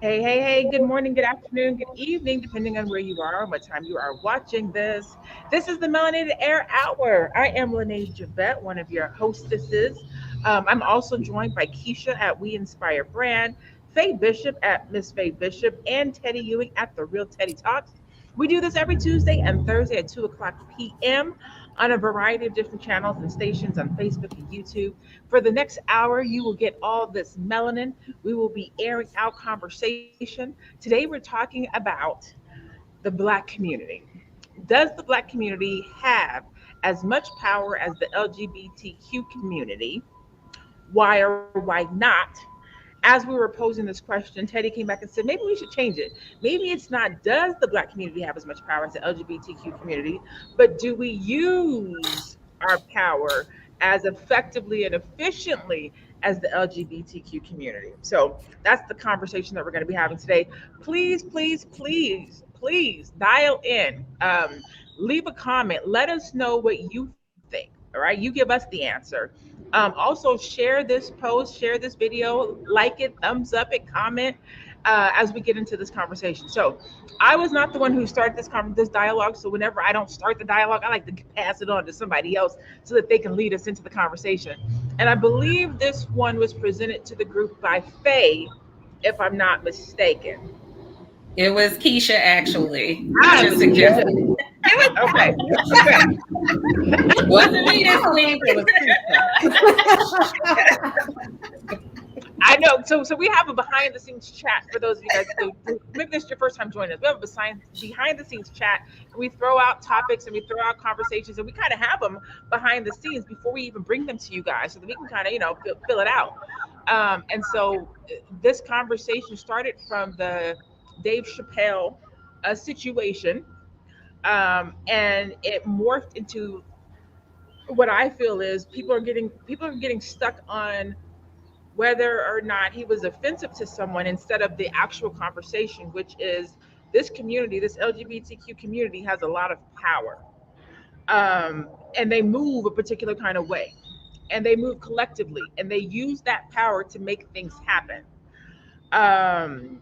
Hey, hey, hey, good morning, good afternoon, good evening, depending on where you are and what time you are watching this. This is the Melanated Air Hour. I am Lene Javette, one of your hostesses. I'm also joined by Keisha at We Inspire Brand, Faye Bishop at Miss Faye Bishop, and Teddy Ewing at The Real Teddy Talks. We do this every Tuesday and Thursday at 2 o'clock p.m. on a variety of different channels and stations on Facebook and YouTube. For the next hour, you will get all this melanin. We will be airing out conversation. Today, we're talking about the Black community. Does the Black community have as much power as the LGBTQ community? Why or why not? As we were posing this question, Teddy came back and said, maybe we should change it. Maybe it's not, does the Black community have as much power as the LGBTQ community, but do we use our power as effectively and efficiently as the LGBTQ community? So that's the conversation that we're going to be having today. Please, please, please, please dial in. Leave a comment. Let us know what you think. All right. You give us the answer. Also, share this post, share this video, like it, thumbs up it, comment as we get into this conversation. So, I was not the one who started this dialogue. So, whenever I don't start the dialogue, I like to pass it on to somebody else so that they can lead us into the conversation. And I believe this one was presented to the group by Faye, if I'm not mistaken. It was Keisha, actually. Ah, it Keisha was Keisha. suggested it. Okay, okay. Wasn't me this week. It was I know. So we have a behind the scenes chat for those of you guys who maybe this is your first time joining us. We have a behind the scenes chat, and we throw out topics and we throw out conversations, and we kind of have them behind the scenes before we even bring them to you guys, so that we can kind of fill it out. And so this conversation started from the Dave Chappelle situation, and it morphed into what I feel is people are getting stuck on whether or not he was offensive to someone instead of the actual conversation, which is this community, this LGBTQ community has a lot of power. And they move a particular kind of way. And they move collectively and they use that power to make things happen. Um,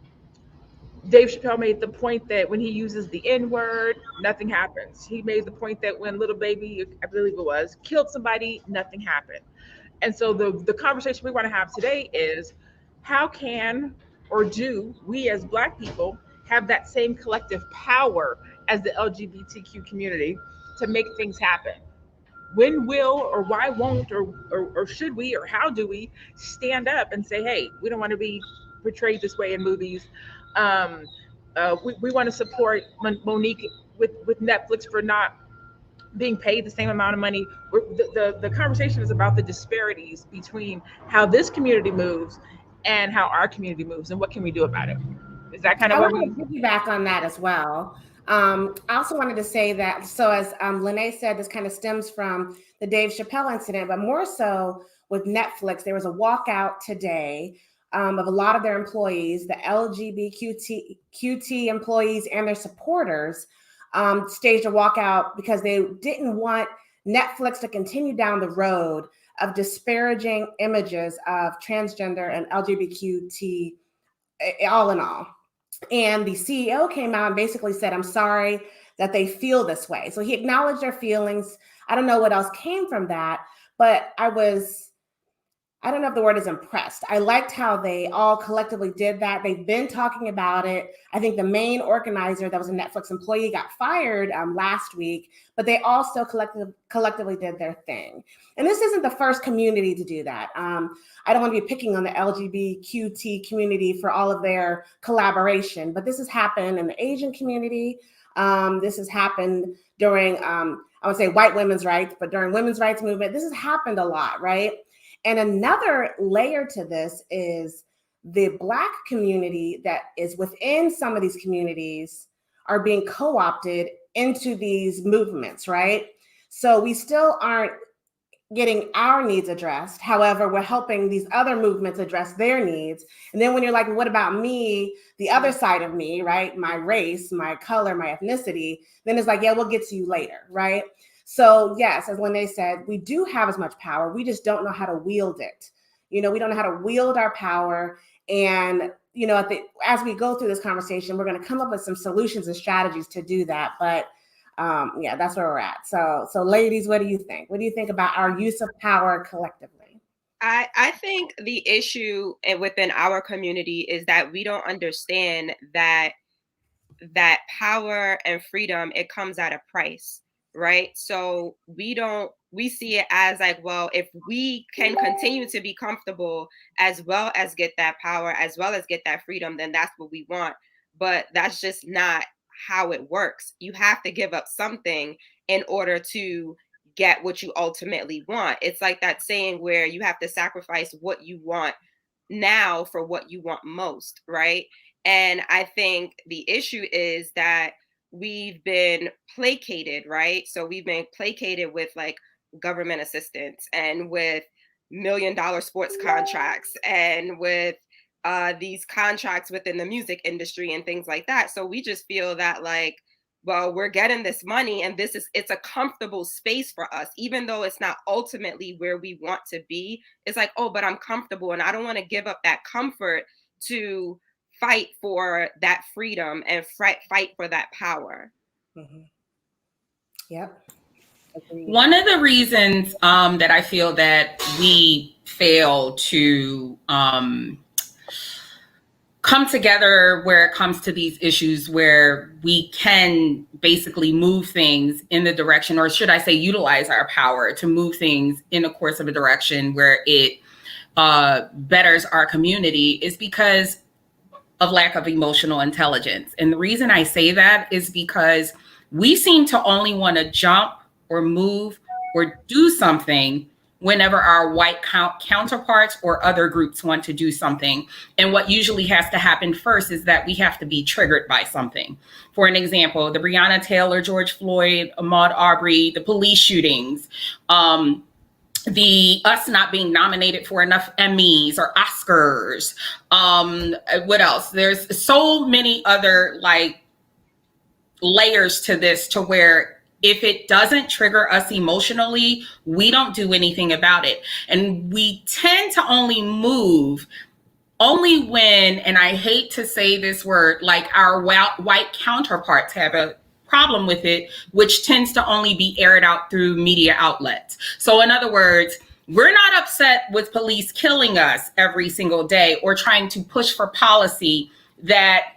Dave Chappelle made the point that when he uses the N word, nothing happens. He made the point that when little baby, I believe it was, killed somebody, nothing happened. And so the conversation we want to have today is how can or do we as Black people have that same collective power as the LGBTQ community to make things happen? When will or why won't or should we or how do we stand up and say, hey, we don't want to be portrayed this way in movies? Um, we want to support Monique with Netflix for not being paid the same amount of money. The conversation is about the disparities between how this community moves and how our community moves, and what can we do about it? Is that kind of I what want we? to piggyback on that as well. I also wanted to say that, so as Lene said, this kind of stems from the Dave Chappelle incident, but more so with Netflix. There was a walkout today of a lot of their employees, the LGBTQT employees and their supporters staged a walkout because they didn't want Netflix to continue down the road of disparaging images of transgender and LGBTQT all in all. And the CEO came out and basically said, I'm sorry that they feel this way. So he acknowledged their feelings. I don't know what else came from that, but I don't know if the word is impressed. I liked how they all collectively did that. They've been talking about it. I think the main organizer that was a Netflix employee got fired last week, but they all still collectively did their thing. And this isn't the first community to do that. I don't want to be picking on the LGBTQT community for all of their collaboration, but this has happened in the Asian community. This has happened during, I would say white women's rights, but during women's rights movement, this has happened a lot, right? And another layer to this is the Black community that is within some of these communities are being co-opted into these movements, right? So we still aren't getting our needs addressed. However, we're helping these other movements address their needs. And then when you're like, what about me, the other side of me, right? My race, my color, my ethnicity, then it's like, yeah, we'll get to you later, right? So yes, as Lene said, we do have as much power. We just don't know how to wield it. We don't know how to wield our power. And as we go through this conversation, we're going to come up with some solutions and strategies to do that. But that's where we're at. So ladies, what do you think? What do you think about our use of power collectively? I think the issue within our community is that we don't understand that power and freedom, it comes at a price, right? So we see it as like, well, if we can continue to be comfortable as well as get that power, as well as get that freedom, then that's what we want. But that's just not how it works. You have to give up something in order to get what you ultimately want. It's like that saying where you have to sacrifice what you want now for what you want most, right? And I think the issue is that we've been placated, right? So we've been placated with like government assistance and with $1 million sports contracts and with these contracts within the music industry and things like that. So we just feel that like, well, we're getting this money and it's a comfortable space for us, even though it's not ultimately where we want to be. It's like, oh, but I'm comfortable and I don't want to give up that comfort to fight for that freedom and fight for that power. Mm-hmm. Yep. Agreed. One of the reasons that I feel that we fail to come together where it comes to these issues where we can basically move things in the direction, or should I say utilize our power to move things in the course of a direction where it betters our community, is because of lack of emotional intelligence. And the reason I say that is because we seem to only want to jump or move or do something whenever our white counterparts or other groups want to do something. And what usually has to happen first is that we have to be triggered by something. For an example, the Breonna Taylor, George Floyd, Ahmaud Arbery, the police shootings, the us not being nominated for enough Emmys or Oscars. What else? There's so many other like layers to this, to where if it doesn't trigger us emotionally, we don't do anything about it. And we tend to only move only when, and I hate to say this word, like our white counterparts have a problem with it, which tends to only be aired out through media outlets. So in other words, we're not upset with police killing us every single day or trying to push for policy that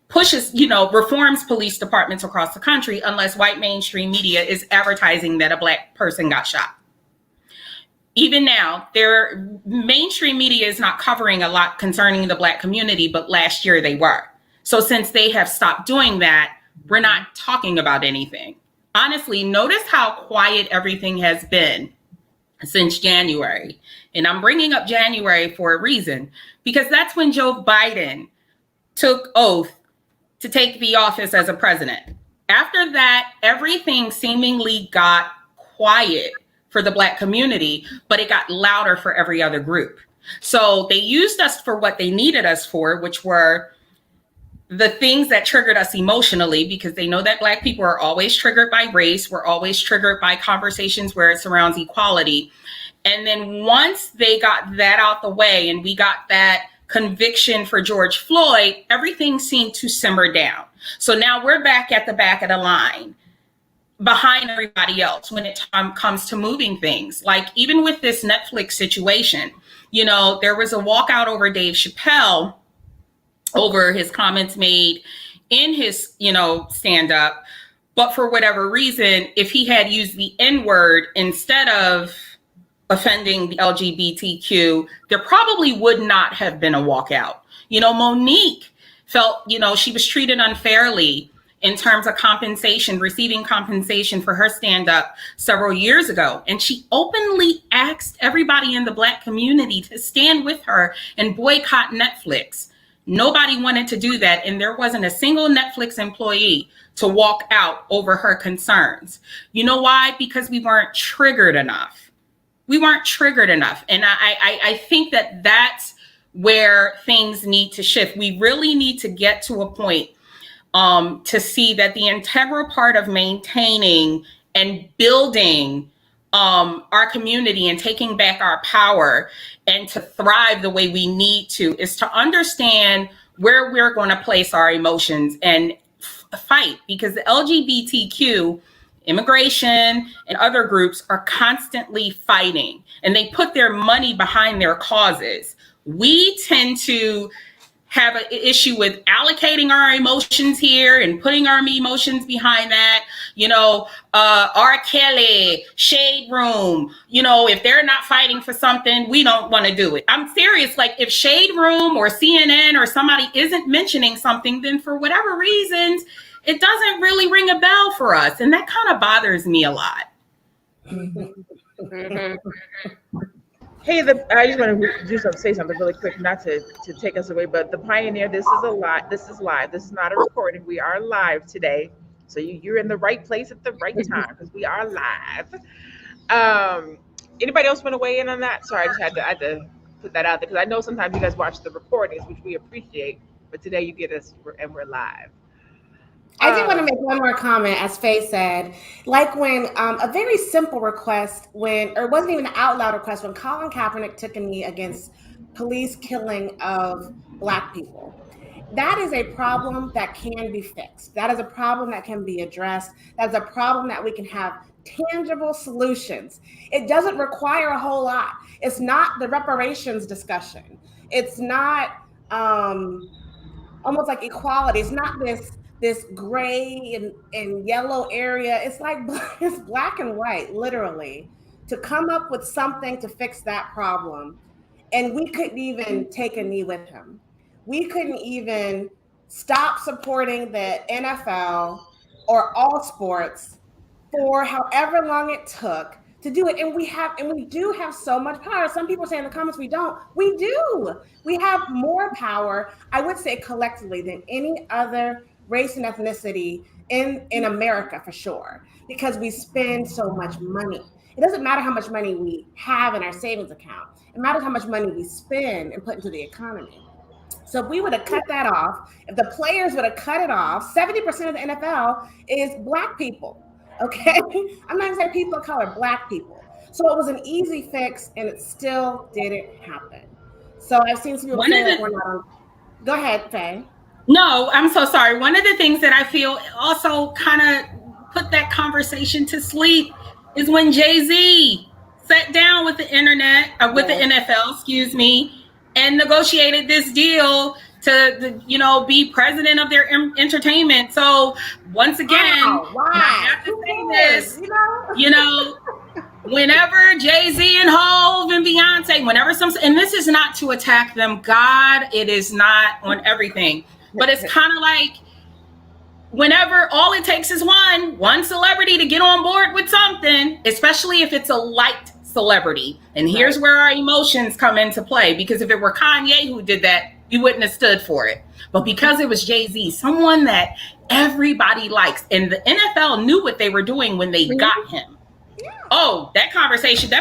pushes, reforms police departments across the country, unless white mainstream media is advertising that a Black person got shot. Even now, their mainstream media is not covering a lot concerning the Black community, but last year they were. So since they have stopped doing that, we're not talking about anything. Honestly, notice how quiet everything has been since January. And I'm bringing up January for a reason, because that's when Joe Biden took oath to take the office as a president. After that, everything seemingly got quiet for the Black community, but it got louder for every other group. So they used us for what they needed us for, which were the things that triggered us emotionally, because they know that Black people are always triggered by race. We're always triggered by conversations where it surrounds equality. And then once they got that out the way and we got that conviction for George Floyd, everything seemed to simmer down. So now we're back at the back of the line, behind everybody else when it comes to moving things. Like even with this Netflix situation, there was a walkout over Dave Chappelle over his comments made in his, stand-up. But for whatever reason, if he had used the N-word instead of offending the LGBTQ, there probably would not have been a walkout. Monique felt, she was treated unfairly in terms of compensation, receiving compensation for her stand-up several years ago. And she openly asked everybody in the Black community to stand with her and boycott Netflix. Nobody wanted to do that. And there wasn't a single Netflix employee to walk out over her concerns. You know why? Because we weren't triggered enough. We weren't triggered enough. And I think that that's where things need to shift. We really need to get to a point to see that the integral part of maintaining and building our community and taking back our power and to thrive the way we need to is to understand where we're going to place our emotions and fight, because the LGBTQ immigration and other groups are constantly fighting and they put their money behind their causes. We tend to have an issue with allocating our emotions here and putting our emotions behind that. R. Kelly, Shade Room, if they're not fighting for something, we don't want to do it. I'm serious. Like, if Shade Room or CNN or somebody isn't mentioning something, then for whatever reasons, it doesn't really ring a bell for us. And that kind of bothers me a lot. Mhm. Hey, I just want to say something really quick, not to take us away, but the Pioneer, this is a lot. This is live. This is not a recording. We are live today. So you're in the right place at the right time because we are live. Anybody else want to weigh in on that? Sorry, I had to put that out there because I know sometimes you guys watch the recordings, which we appreciate, but today you get us and we're live. I do want to make one more comment, as Faye said, like when a very simple request, or it wasn't even an out loud request, when Colin Kaepernick took a knee against police killing of Black people. That is a problem that can be fixed. That is a problem that can be addressed. That is a problem that we can have tangible solutions. It doesn't require a whole lot. It's not the reparations discussion. It's not almost like equality. It's not this gray and yellow area. It's like it's black and white, literally, to come up with something to fix that problem. And we couldn't even take a knee with him. We couldn't even stop supporting the NFL or all sports for however long it took to do it. And we do have so much power. Some people say in the comments we don't. We do. We have more power, I would say, collectively than any other race and ethnicity in America, for sure, because we spend so much money. It doesn't matter how much money we have in our savings account. It matters how much money we spend and put into the economy. So if we would have cut that off, if the players would have cut it off, 70% of the NFL is Black people. Okay. I'm not going to say people of color, Black people. So it was an easy fix and it still didn't happen. So I've seen some people say that we're not on. Go ahead, Faye. No, I'm so sorry. One of the things that I feel also kind of put that conversation to sleep is when Jay-Z sat down with the with the NFL, excuse me, and negotiated this deal to be president of their entertainment. So once again, why? I have to say this, whenever Jay-Z and Hov and Beyonce, and this is not to attack them, God, it is not on everything, but it's kind of like whenever all it takes is one celebrity to get on board with something, especially if it's a liked celebrity. And here's where our emotions come into play, because if it were Kanye who did that, you wouldn't have stood for it. But because it was Jay-Z, someone that everybody likes, and the NFL knew what they were doing when they got him. Oh, that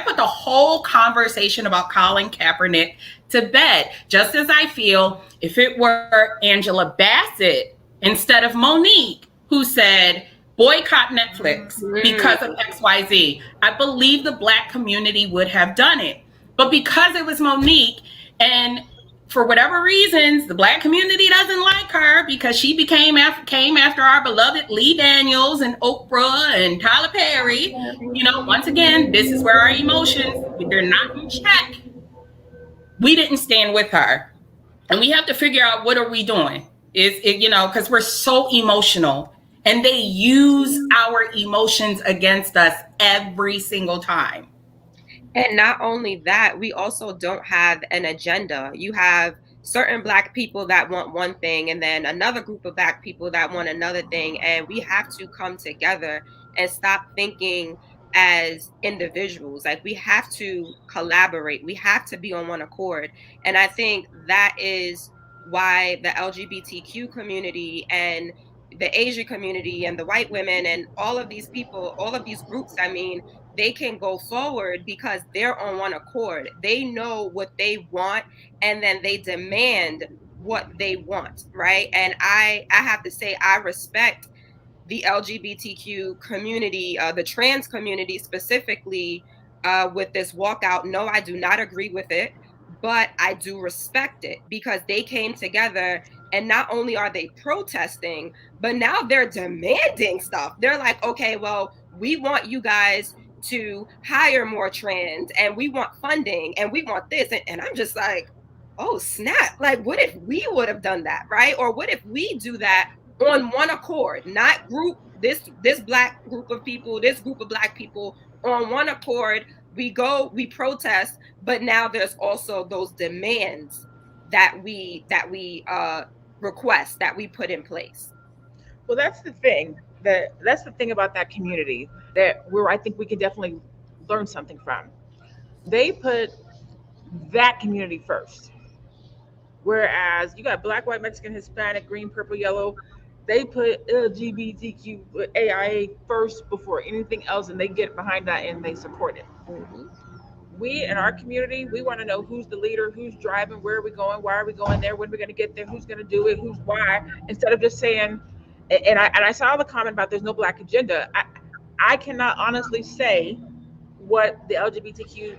put the whole conversation about Colin Kaepernick to bed. Just as I feel if it were Angela Bassett instead of Monique, who said, boycott Netflix because of XYZ, I believe the Black community would have done it. But because it was Monique, and for whatever reasons, the Black community doesn't like her because she came after our beloved Lee Daniels and Oprah and Tyler Perry. Once again, this is where our emotions, if they're not in check, we didn't stand with her. And we have to figure out, what are we doing? Because we're so emotional, and they use our emotions against us every single time. And not only that, we also don't have an agenda. You have certain Black people that want one thing, and then another group of Black people that want another thing. And we have to come together and stop thinking as individuals. Like, we have to collaborate. We have to be on one accord. And I think that is why the LGBTQ community and the Asian community and the white women and all of these people, all of these groups, they can go forward because they're on one accord. They know what they want, and then they demand what they want, right? And I have to say, I respect the LGBTQ community, the trans community specifically, with this walkout. No, I do not agree with it, but I do respect it because they came together, and not only are they protesting, but now they're demanding stuff. They're like, okay, well, we want you guys to hire more trans, and we want funding, and we want this. And I'm just like, oh snap, like what if we would have done that, right? Or what if we do that on one accord, not group this black group of people, this group of black people on one accord, we go, we protest, but now there's also those demands that we request, that we put in place. Well, that's the thing. That's the thing about that community that where I think we can definitely learn something from. They put that community first. Whereas you got black, white, Mexican, Hispanic, green, purple, yellow, they put LGBTQ AIA first before anything else, and they get behind that and they support it. Mm-hmm. We in our community, we want to know who's the leader, who's driving, where are we going, why are we going there, when are we going to get there, who's going to do it, who's why, instead of just saying. And I saw the comment about there's no black agenda. I cannot honestly say what the LGBTQ,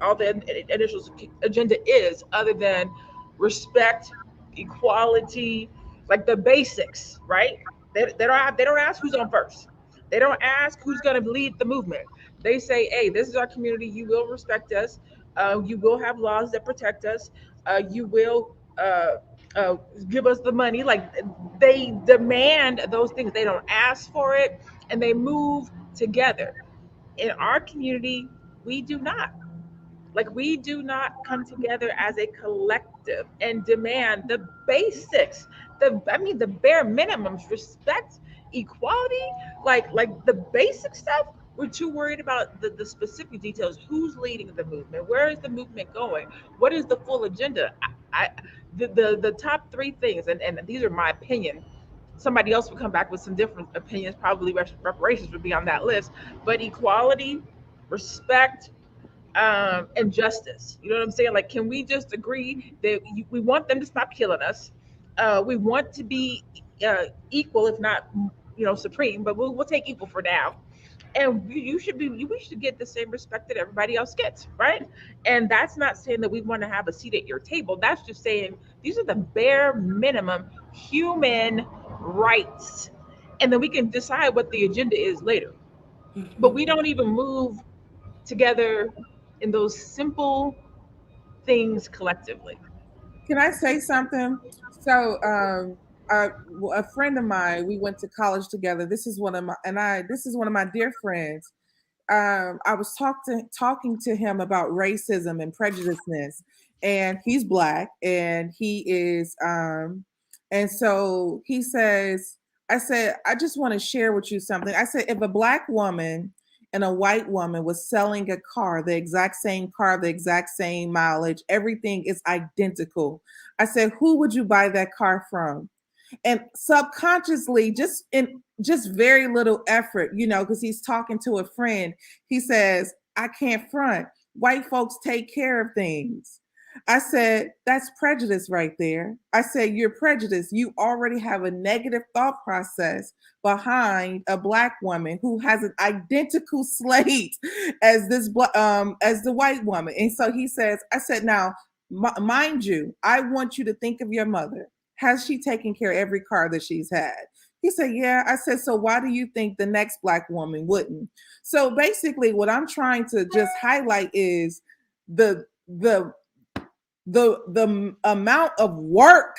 all the initials agenda is, other than respect, equality, like the basics, right? They don't ask who's on first. They don't ask who's going to lead the movement. They say, hey, this is our community. You will respect us. You will have laws that protect us. You will give us the money. Like they demand those things. They don't ask for it, and they move together. In our community, we do not. Like we do not come together as a collective and demand the basics. The bare minimums, respect, equality, like the basic stuff. We're too worried about the specific details. Who's leading the movement? Where is the movement going? What is the full agenda? The top three things, and these are my opinion. Somebody else would come back with some different opinions. Probably reparations would be on that list. But equality, respect, and justice. You know what I'm saying? Like, can we just agree that we want them to stop killing us? We want to be equal, if not, supreme. But we'll take equal for now. And you should be. We should get the same respect that everybody else gets, right? And that's not saying that we want to have a seat at your table. That's just saying these are the bare minimum human rights, and then we can decide what the agenda is later. But we don't even move together in those simple things collectively. Can I say something? So, a friend of mine, we went to college together. This is one of my, and I, this is one of my dear friends. I was talking to him about racism and prejudiceness, and he's black, and he is, and so he says, I said, I just want to share with you something. I said, if a black woman and a white woman was selling a car, the exact same car, the exact same mileage, everything is identical. I said, who would you buy that car from? And subconsciously, just very little effort, because he's talking to a friend, he says, I can't front. White folks take care of things. I said, that's prejudice right there. I said, you're prejudiced. You already have a negative thought process behind a black woman who has an identical slate as as the white woman. And so he says, I said, now, mind you, I want you to think of your mother. Has she taken care of every car that she's had? He said, yeah. I said, so why do you think the next black woman wouldn't? So basically what I'm trying to just highlight is the amount of work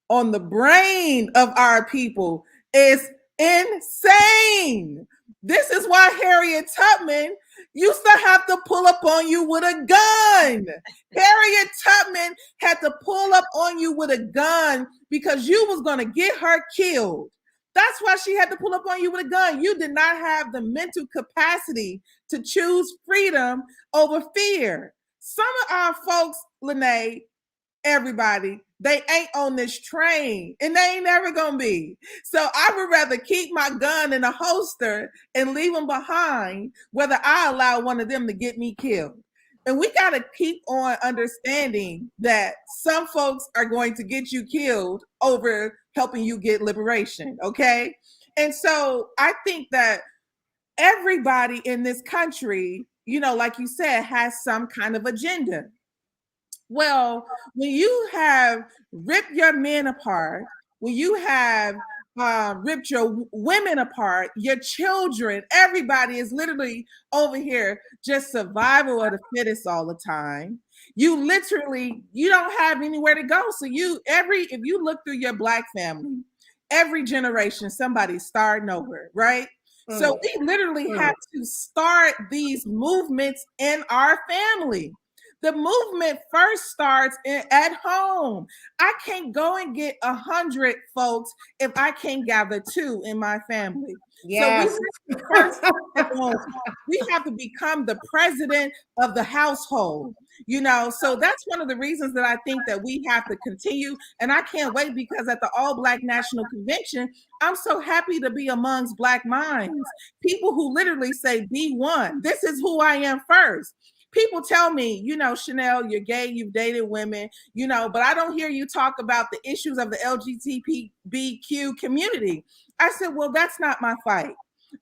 on the brain of our people is insane. This is why Harriet Tubman used to have to pull up on you with a gun. Harriet Tubman had to pull up on you with a gun because you was going to get her killed. That's why she had to pull up on you with a gun. You did not have the mental capacity to choose freedom over fear. Some of our folks, Lene, everybody, they ain't on this train, and they ain't never gonna be. So I would rather keep my gun in a holster and leave them behind, whether I allow one of them to get me killed. And we got to keep on understanding that some folks are going to get you killed over helping you get liberation, okay? And so I think that everybody in this country, you know, like you said, has some kind of agenda. Well, when you have ripped your men apart, when you have ripped your women apart, your children, everybody is literally over here just survival of the fittest all the time. You literally, you don't have anywhere to go. So if you look through your Black family, every generation somebody's starting over, right? So we literally have to start these movements in our family. The movement first starts at home. I can't go and get 100 folks if I can't gather 2 in my family. Yes. So first, we have to become the president of the household. You know, so that's one of the reasons that I think that we have to continue. And I can't wait, because at the All Black National Convention, I'm so happy to be amongst Black minds, people who literally say, be one. This is who I am first. People tell me, you know, Chanel, you're gay, you've dated women, you know, but I don't hear you talk about the issues of the LGBTQ community. I said, well, that's not my fight.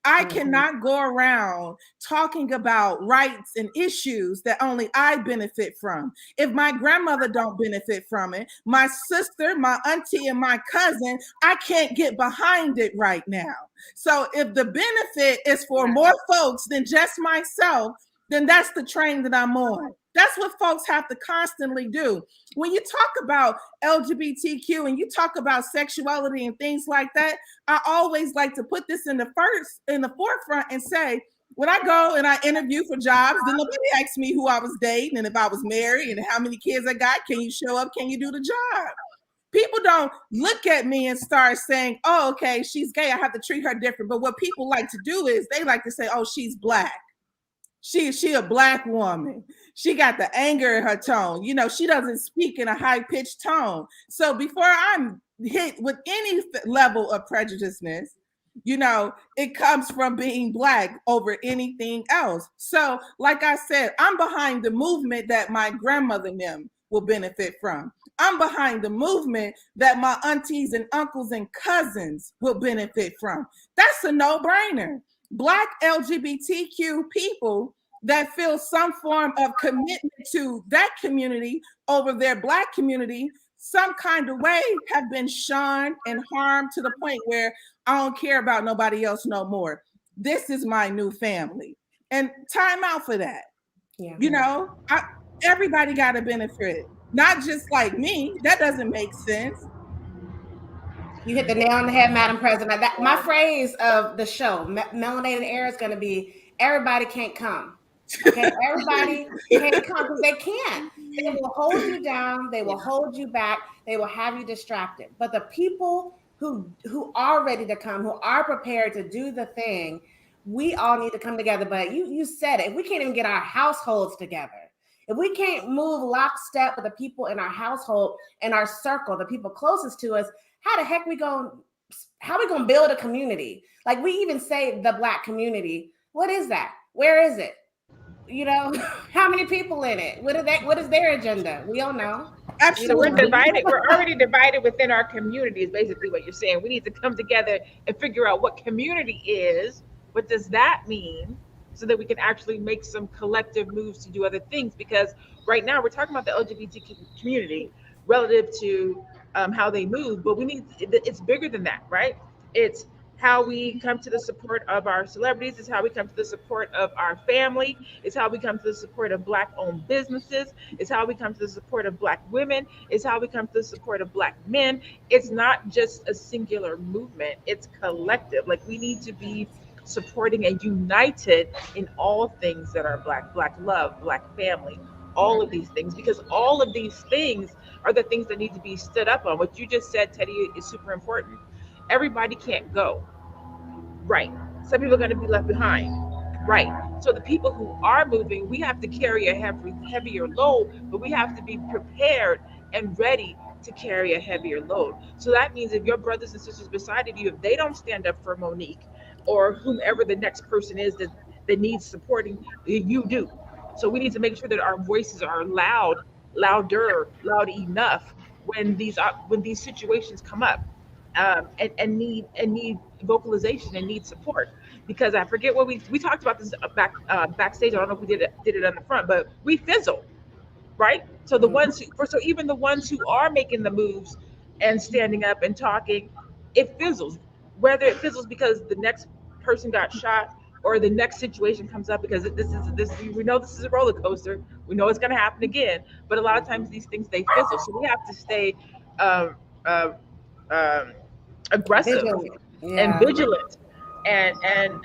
I cannot go around talking about rights and issues that only I benefit from. If my grandmother don't benefit from it, my sister, my auntie, and my cousin, I can't get behind it right now. So if the benefit is for more folks than just myself, then that's the train that I'm on. That's what folks have to constantly do. When you talk about LGBTQ and you talk about sexuality and things like that, I always like to put this in the forefront and say, when I go and I interview for jobs, then nobody asks me who I was dating and if I was married and how many kids I got. Can you show up? Can you do the job? People don't look at me and start saying, oh, okay, she's gay, I have to treat her different. But what people like to do is they like to say, oh, she's Black. She a Black woman. She got the anger in her tone. You know, she doesn't speak in a high-pitched tone. So before I'm hit with any level of prejudiceness, you know, it comes from being Black over anything else. So like I said, I'm behind the movement that my grandmother and them will benefit from. I'm behind the movement that my aunties and uncles and cousins will benefit from. That's a no-brainer. Black LGBTQ people that feel some form of commitment to that community over their Black community, some kind of way, have been shunned and harmed to the point where I don't care about nobody else no more. This is my new family. And time out for that. Yeah. You know, everybody got to benefit, not just like me. That doesn't make sense. You hit the nail on the head, Madam President. My phrase of the show, Melanated Air, is going to be, everybody can't come. Okay, everybody can't come because they can't. They will hold you down. They will hold you back. They will have you distracted. But the people who are ready to come, who are prepared to do the thing, we all need to come together. But you said it. If we can't even get our households together, if we can't move lockstep with the people in our household, in our circle, the people closest to us, how the heck how we gonna build a community? Like, we even say the Black community. What is that? Where is it? You know, how many people in it? What is their agenda? We don't know. Absolutely. We're divided. We're already divided within our community is basically what you're saying. We need to come together and figure out what community is. What does that mean? So that we can actually make some collective moves to do other things. Because right now we're talking about the LGBTQ community relative to how they move, but it's bigger than that, right? It's how we come to the support of our celebrities. It's how we come to the support of our family. It's how we come to the support of Black-owned businesses. It's how we come to the support of Black women. It's how we come to the support of Black men. It's not just a singular movement. It's collective. Like, we need to be supporting and united in all things that are Black love, Black family, all of these things, because all of these things are the things that need to be stood up on. What you just said, Teddy, is super important. Everybody can't go, right? Some people are going to be left behind, right? So the people who are moving, we have to carry a heavier load, but we have to be prepared and ready to carry a heavier load. So that means if your brothers and sisters beside of you, if they don't stand up for Monique or whomever the next person is that needs supporting, you do. So we need to make sure that our voices are loud enough when these situations come up. and need vocalization and need support. Because I forget what we talked about this backstage. I don't know if we did it on the front, but we fizzle, right? So the ones so even the ones who are making the moves and standing up and talking, it fizzles. Whether it fizzles because the next person got shot or the next situation comes up, because this we know this is a roller coaster. We know it's going to happen again, but a lot of times these things, they fizzle. So we have to stay um, um, um, aggressive Vigilant. and Yeah. vigilant and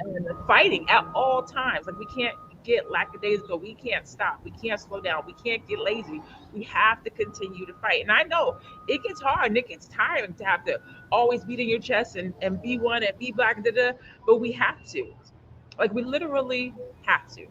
fighting at all times. Like, we can't get lackadaisical. We can't stop. We can't slow down. We can't get lazy. We have to continue to fight. And I know it gets hard and it gets tiring to have to always beat in your chest and be one and be black, but we have to. Like, we literally have to.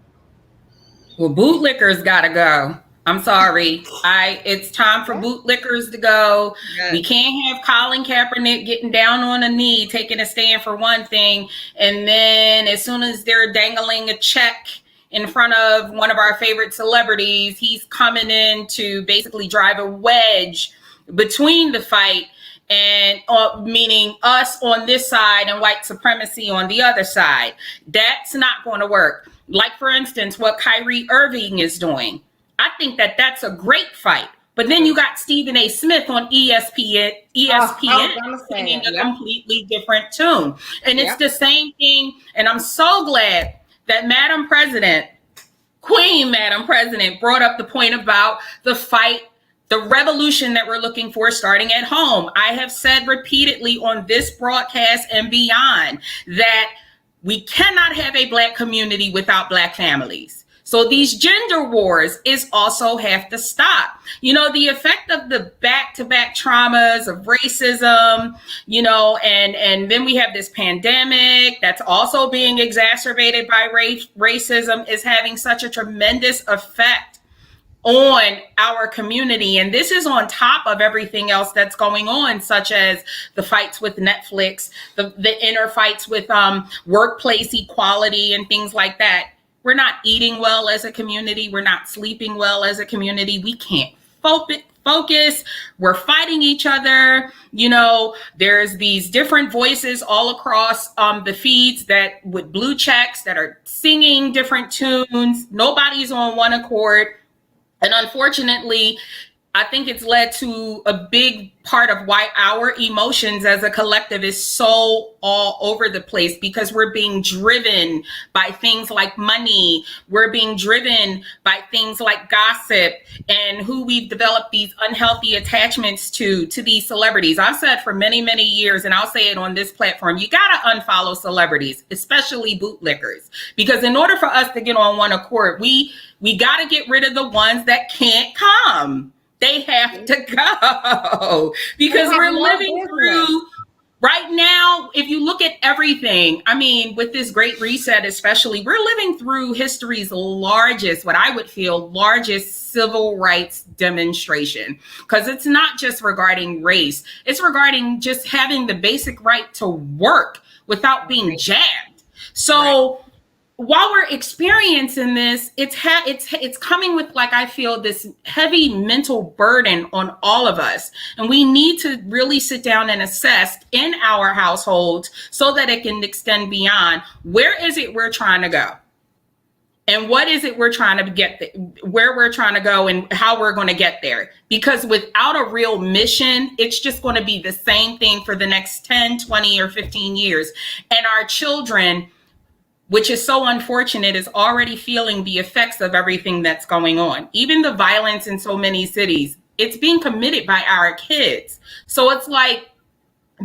Well, bootlickers gotta go. I'm sorry. It's time for bootlickers to go. Yes. We can't have Colin Kaepernick getting down on a knee, taking a stand for one thing, and then as soon as they're dangling a check in front of one of our favorite celebrities, he's coming in to basically drive a wedge between the fight, and meaning us on this side and white supremacy on the other side. That's not going to work. Like, for instance, what Kyrie Irving is doing. I think that that's a great fight. But then you got Stephen A. Smith on ESPN singing a completely different tune. And it's the same thing. And I'm so glad that Madam President, Queen Madam President, brought up the point about the fight, the revolution that we're looking for starting at home. I have said repeatedly on this broadcast and beyond that we cannot have a Black community without Black families. So these gender wars is also have to stop. You know, the effect of the back-to-back traumas of racism, you know, and then we have this pandemic that's also being exacerbated by racism is having such a tremendous effect on our community. And this is on top of everything else that's going on, such as the fights with Netflix, the inner fights with workplace equality and things like that. We're not eating well as a community. We're not sleeping well as a community. We can't focus. We're fighting each other. You know, there's these different voices all across the feeds that with blue checks that are singing different tunes. Nobody's on one accord. And unfortunately, I think it's led to a big part of why our emotions as a collective is so all over the place, because we're being driven by things like money. We're being driven by things like gossip and who we've developed these unhealthy attachments to these celebrities. I've said for many, many years, and I'll say it on this platform, you got to unfollow celebrities, especially bootlickers, because in order for us to get on one accord, we got to get rid of the ones that can't come. They have to go, because we're living through right now. If you look at everything, I mean, with this great reset, especially, we're living through history's largest, what I would feel largest civil rights demonstration, because it's not just regarding race. It's regarding just having the basic right to work without being jabbed. So while we're experiencing this, it's coming with, like, I feel this heavy mental burden on all of us. And we need to really sit down and assess in our households so that it can extend beyond. Where is it we're trying to go? And what is it we're trying to get, where we're trying to go and how we're going to get there? Because without a real mission, it's just going to be the same thing for the next 10, 20, or 15 years. And our children, which is so unfortunate, is already feeling the effects of everything that's going on. Even the violence in so many cities, it's being committed by our kids. So it's like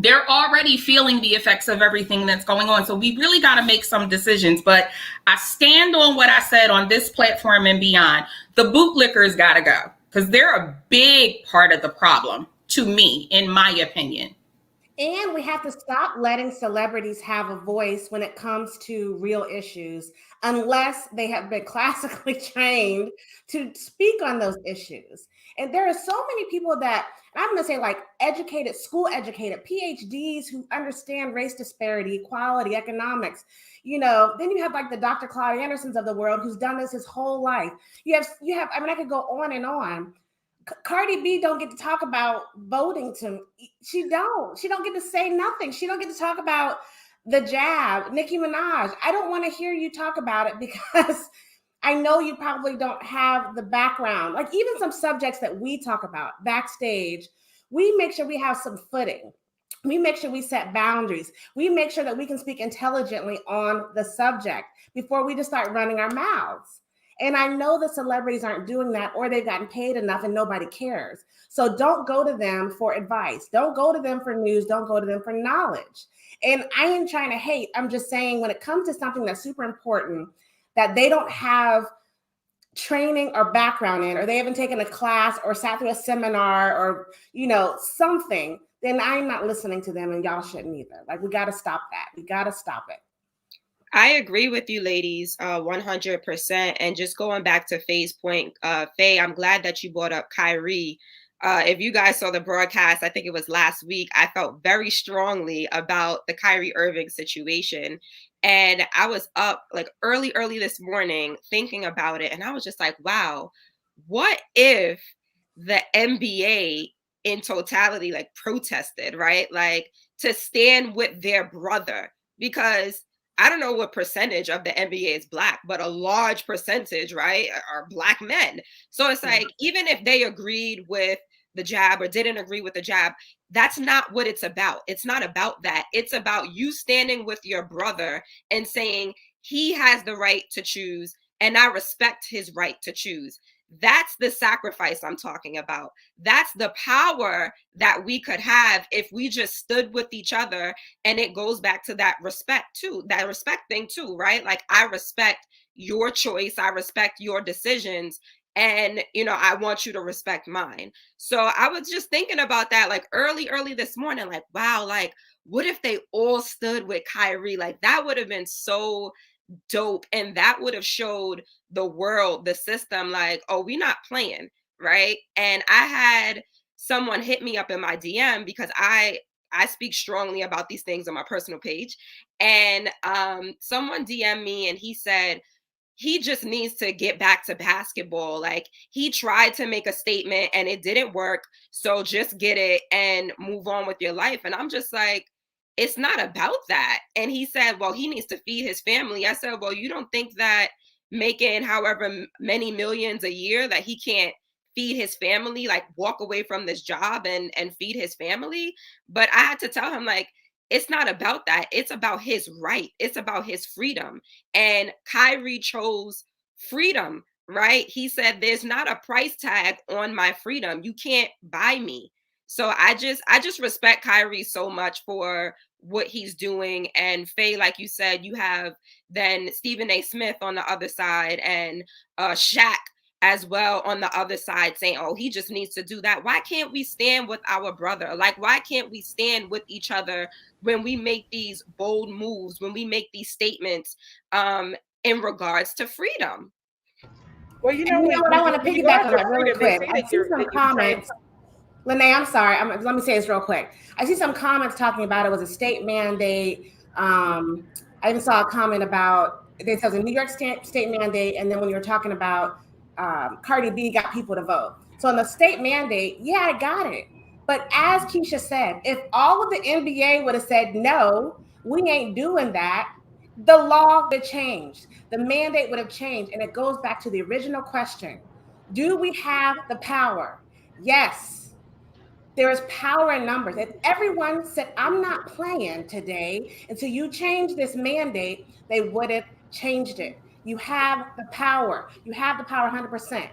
they're already feeling the effects of everything that's going on. So we really got to make some decisions. But I stand on what I said on this platform and beyond. The bootlickers got to go, because they're a big part of the problem, to me, in my opinion. And we have to stop letting celebrities have a voice when it comes to real issues, unless they have been classically trained to speak on those issues. And there are so many people that, I'm going to say, like, educated, school educated, PhDs who understand race disparity, equality, economics. You know, then you have like the Dr. Claude Andersons of the world who's done this his whole life. You have, I mean, I could go on and on. Cardi B don't get to talk about voting to she don't get to say nothing. She don't get to talk about the jab. Nicki Minaj, I don't want to hear you talk about it because I know you probably don't have the background. Like even some subjects that we talk about backstage, we make sure we have some footing. We make sure we set boundaries. We make sure that we can speak intelligently on the subject before we just start running our mouths. And I know the celebrities aren't doing that, or they've gotten paid enough and nobody cares. So don't go to them for advice. Don't go to them for news. Don't go to them for knowledge. And I ain't trying to hate. I'm just saying when it comes to something that's super important that they don't have training or background in, or they haven't taken a class or sat through a seminar or, something, then I'm not listening to them, and y'all shouldn't either. Like, we got to stop that. We got to stop it. I agree with you, ladies, 100%. And just going back to Faye's point, Faye, I'm glad that you brought up Kyrie. If you guys saw the broadcast, I think it was last week, I felt very strongly about the Kyrie Irving situation. And I was up like early this morning thinking about it. And I was just like, wow, what if the NBA in totality like protested, right? Like to stand with their brother, because I don't know what percentage of the NBA is Black, but a large percentage, right, are Black men. So it's like, even if they agreed with the jab or didn't agree with the jab, that's not what it's about. It's not about that. It's about you standing with your brother and saying he has the right to choose, and I respect his right to choose. That's the sacrifice I'm talking about. That's the power that we could have if we just stood with each other. And it goes back to that respect too, that respect thing too, right? Like, I respect your choice. I respect your decisions. And, I want you to respect mine. So I was just thinking about that like early this morning, like, wow, like, what if they all stood with Kyrie? Like, that would have been so dope, and that would have showed the world, the system, like, oh, we not playing, right? And I had someone hit me up in my DM because I speak strongly about these things on my personal page, and someone DM me and he said he just needs to get back to basketball. Like, he tried to make a statement and it didn't work, so just get it and move on with your life. And I'm just like, it's not about that. And he said, well, he needs to feed his family. I said, well, you don't think that making however many millions a year that he can't feed his family, like walk away from this job and feed his family? But I had to tell him, like, it's not about that. It's about his right. It's about his freedom. And Kyrie chose freedom, right? He said, there's not a price tag on my freedom. You can't buy me. So I just respect Kyrie so much for what he's doing. And Faye, like you said, you have then Stephen A. Smith on the other side, and Shaq as well on the other side, saying, oh, he just needs to do that. Why can't we stand with our brother? Like, why can't we stand with each other when we make these bold moves, when we make these statements in regards to freedom? Well, what I want to piggyback on that really quick. I see some comments. Lene, I'm sorry. Let me say this real quick. I see some comments talking about it was a state mandate. I even saw a comment about, they said it was a New York state mandate, and then when you were talking about Cardi B got people to vote. So in the state mandate, yeah, I got it. But as Keisha said, if all of the NBA would have said, no, we ain't doing that, the law would have changed. The mandate would have changed. And it goes back to the original question. Do we have the power? Yes. There is power in numbers. If everyone said, I'm not playing today until you change this mandate, they would have changed it. You have the power. You have the power 100%.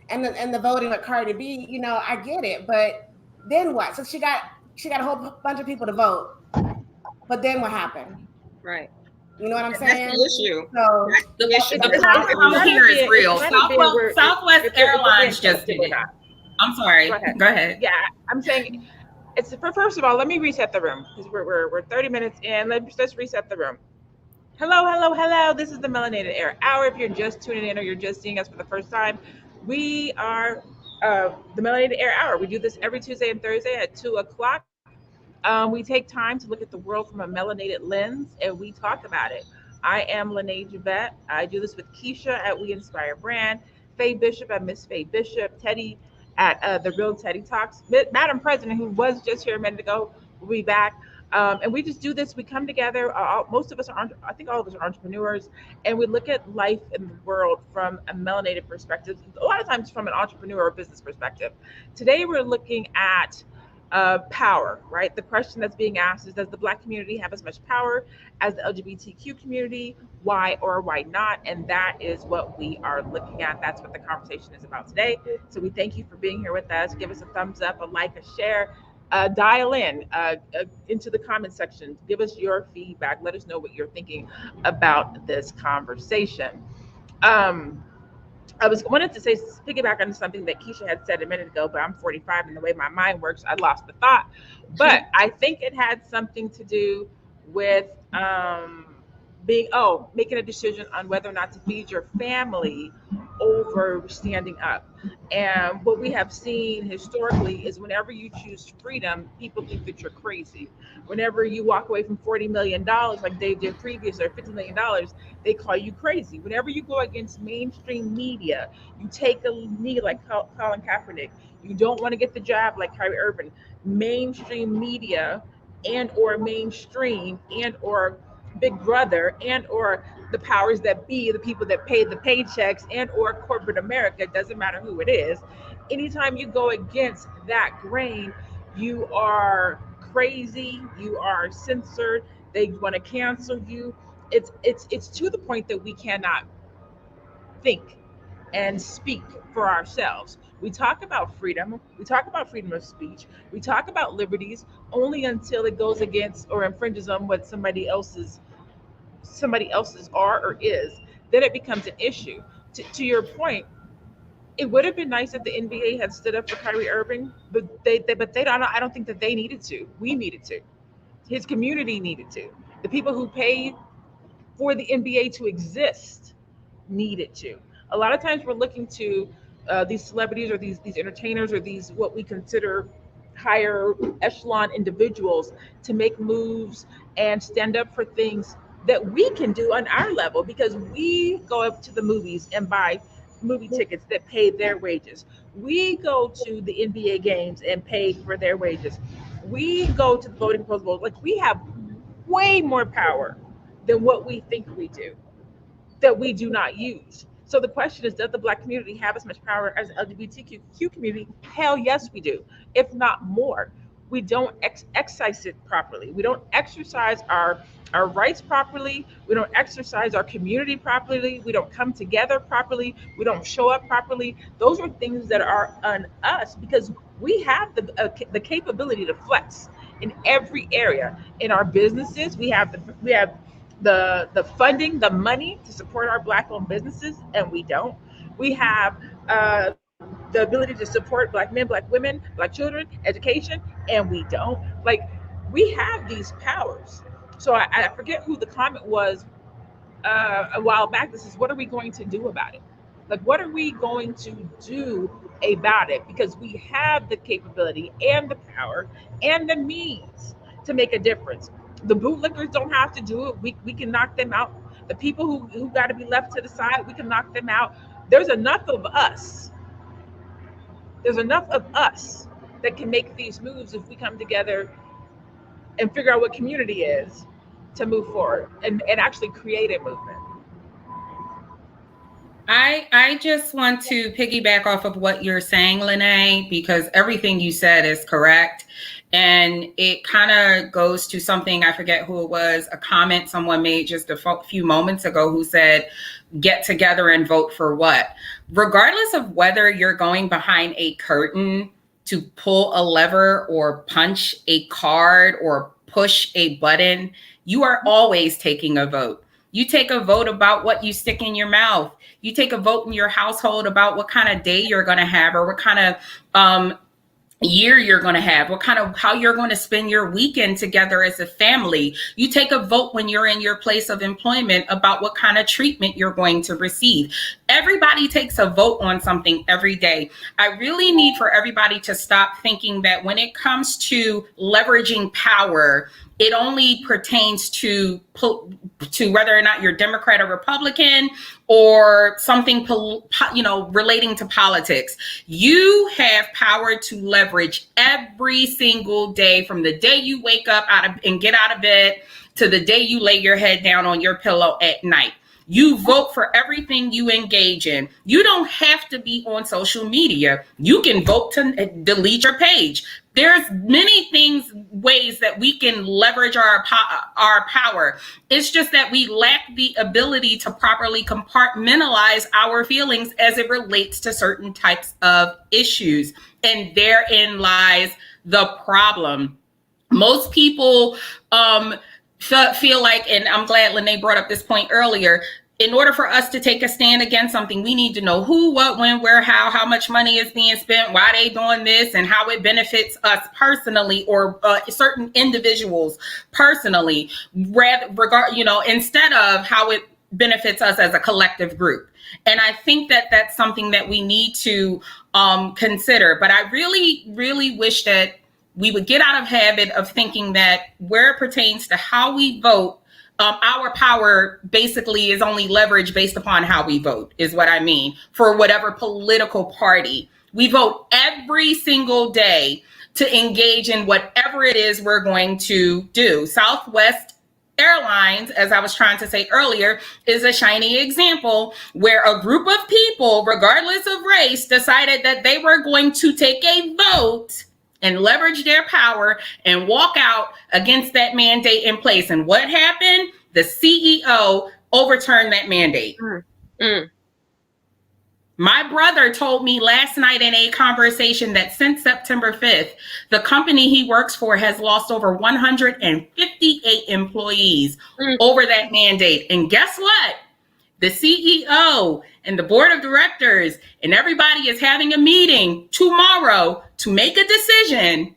And the voting with Cardi B, I get it. But then what? So she got a whole bunch of people to vote. But then what happened? Right. You know what I'm saying? That's the issue. So that's the issue. The problem here is real. Southwest Airlines just did it. I'm sorry. Go ahead. Yeah, I'm saying it's first of all, let me reset the room because we're 30 minutes in. Let's reset the room. Hello. This is the Melanated Air Hour. If you're just tuning in or you're just seeing us for the first time, we are the Melanated Air Hour. We do this every Tuesday and Thursday at 2:00. We take time to look at the world from a melanated lens, and we talk about it. I am Lene Javette. I do this with Keisha at We Inspire Brand, Faye Bishop at Miss Faye Bishop, Teddy at the Real Teddy Talks. Madam President, who was just here a minute ago, will be back. And we just do this. We come together. Most of us are, I think all of us are entrepreneurs, and we look at life in the world from a melanated perspective. A lot of times from an entrepreneur or business perspective. Today we're looking at power, right? The question that's being asked is, does the Black community have as much power as the LGBTQ community? Why or why not? And that is what we are looking at. That's what the conversation is about today. So we thank you for being here with us. Give us a thumbs up, a like, a share. Dial in into the comment section. Give us your feedback. Let us know what you're thinking about this conversation. I was wanted to say, piggyback on something that Keisha had said a minute ago, but I'm 45 and the way my mind works, I lost the thought. But I think it had something to do with making a decision on whether or not to feed your family over standing up. And what we have seen historically is whenever you choose freedom, people think that you're crazy. Whenever you walk away from $40 million, like they did previously, or $50 million, they call you crazy. Whenever you go against mainstream media, you take a knee like Colin Kaepernick. You don't want to get the job like Kyrie Irving. Mainstream media and or mainstream and or Big Brother and or the powers that be, the people that pay the paychecks and or corporate America, it doesn't matter who it is. Anytime you go against that grain, you are crazy, you are censored, they want to cancel you. It's to the point that we cannot think and speak for ourselves. We talk about freedom, we talk about freedom of speech, we talk about liberties only until it goes against or infringes on what somebody else's are or is. Then it becomes an issue. To your point, it would have been nice if the NBA had stood up for Kyrie Irving, but they don't. I don't think that they needed to. We needed to. His community needed to. The people who paid for the NBA to exist needed to. A lot of times we're looking to these celebrities or these entertainers or these what we consider higher echelon individuals to make moves and stand up for things that we can do on our level because we go up to the movies and buy movie tickets that pay their wages. We go to the NBA games and pay for their wages. We go to the voting polls. Like we have way more power than what we think we do that we do not use. So the question is, does the Black community have as much power as the LGBTQ community? Hell yes, we do, if not more. We don't exercise it properly. We don't exercise our rights properly. We don't exercise our community properly. We don't come together properly. We don't show up properly. Those are things that are on us because we have the capability to flex in every area. In our businesses, we have the funding, the money to support our Black-owned businesses, and we don't. We have the ability to support Black men, Black women, Black children, education, and we don't. Like we have these powers. So I forget who the comment was a while back. This is, what are we going to do about it? Like, what are we going to do about it? Because we have the capability and the power and the means to make a difference. The bootlickers don't have to do it. We can knock them out. The people who got to be left to the side, we can knock them out. There's enough of us. There's enough of us that can make these moves if we come together and figure out what community is to move forward and actually create a movement. I just want to piggyback off of what you're saying, Lene, because everything you said is correct. And it kind of goes to something, I forget who it was, a comment someone made just a few moments ago who said, get together and vote for what? Regardless of whether you're going behind a curtain to pull a lever or punch a card or push a button, you are always taking a vote. You take a vote about what you stick in your mouth. You take a vote in your household about what kind of day you're going to have or what kind of year you're going to have, what kind of, how you're going to spend your weekend together as a family. You take a vote when you're in your place of employment about what kind of treatment you're going to receive. Everybody takes a vote on something every day. I really need for everybody to stop thinking that when it comes to leveraging power it only pertains to whether or not you're Democrat or Republican or something, relating to politics. You have power to leverage every single day, from the day you wake up and get out of bed to the day you lay your head down on your pillow at night. You vote for everything you engage in. You don't have to be on social media. You can vote to delete your page. There's many ways that we can leverage our power. It's just that we lack the ability to properly compartmentalize our feelings as it relates to certain types of issues. And therein lies the problem. Most people feel like, and I'm glad Lene brought up this point earlier, in order for us to take a stand against something, we need to know who, what, when, where, how much money is being spent, why they doing this, and how it benefits us personally, or certain individuals personally, instead of how it benefits us as a collective group. And I think that that's something that we need to consider. But I really, really wish that we would get out of habit of thinking that where it pertains to how we vote, our power basically is only leveraged based upon how we vote, is what I mean, for whatever political party. We vote every single day to engage in whatever it is we're going to do. Southwest Airlines, as I was trying to say earlier, is a shiny example where a group of people, regardless of race, decided that they were going to take a vote and leverage their power and walk out against that mandate in place. And what happened? The CEO overturned that mandate. My brother told me last night in a conversation that since September 5th, the company he works for has lost over 158 employees over that mandate. And guess what? The CEO and the board of directors and everybody is having a meeting tomorrow to make a decision